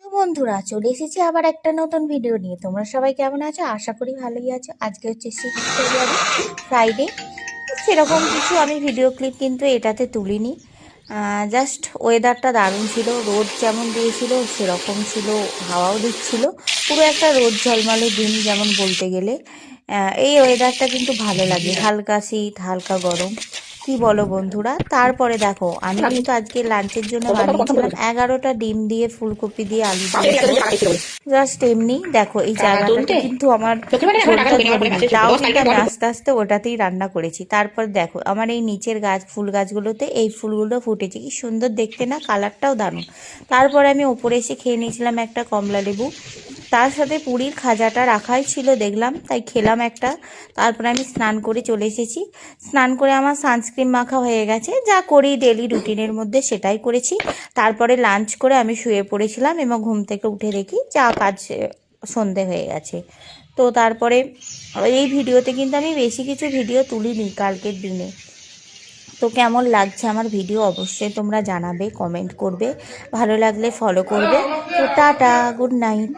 তো বন্ধুরা চলে এসেছি আবার একটা নতুন ভিডিও নিয়ে। তোমরা সবাই কেমন আছো? আশা করি ভালোই আছো। আজকে হচ্ছে 6 ফেব্রুয়ারি, ফ্রাইডে। সেরকম কিছু আমি ভিডিও ক্লিপ কিন্তু এটাতে তুলিনি। জাস্ট ওয়েদারটা দারুণ ছিল, রোদ যেমন দিয়েছিল সেরকম ছিল, হাওয়াও দিচ্ছিল। পুরো একটা রোদ ঝলমলে দিন যেমন বলতে গেলে। এই ওয়েদারটা কিন্তু ভালো লাগে, হালকা শীত হালকা গরম। কি বলো বন্ধুরা? তারপরে দেখো আমি কিন্তু আজকে লাঞ্চের জন্য বানিয়েছিলাম 11টা ডিম দিয়ে, ফুলকপি দিয়ে, আলু দিয়ে ঝোল। জাস্ট এমনি দেখো, এই জায়গাটাতে কিন্তু আমার ঝোলটা ধরেনি, তাও কিন্তু আমি আস্তে আস্তে ওটাতেই রান্না করেছি। তারপর দেখো আমার এই নিচের গাছ, ফুল গাছগুলোতে এই ফুলগুলো ফুটেছে, কি সুন্দর দেখতে না, কালারটাও দারুণ। তারপরে আমি ওপরে এসে খেয়ে নিয়েছিলাম একটা কমলা লেবু। তার সাথে পুরীর খাজাটা রাখাই ছিল দেখলাম, তাই খেলাম একটা। তারপরে আমি স্নান করে চলে এসেছি। স্নান করে আমার সানস্ক্রিন মাখা হয়ে গেছে, যা করি ডেলি রুটিনের মধ্যে সেটাই করেছি। তারপরে লাঞ্চ করে আমি শুয়ে পড়েছিলাম এবং ঘুম থেকে উঠে দেখি যা কাজ, সন্ধে হয়ে গেছে। তো তারপরে এই ভিডিওতে কিন্তু আমি বেশি কিছু ভিডিও তুলিনি কালকের দিনে। তো কেমন লাগছে আমার ভিডিও অবশ্যই তোমরা জানাবে, কমেন্ট করবে, ভালো লাগলে ফলো করবে। তো টাটা, গুড নাইট।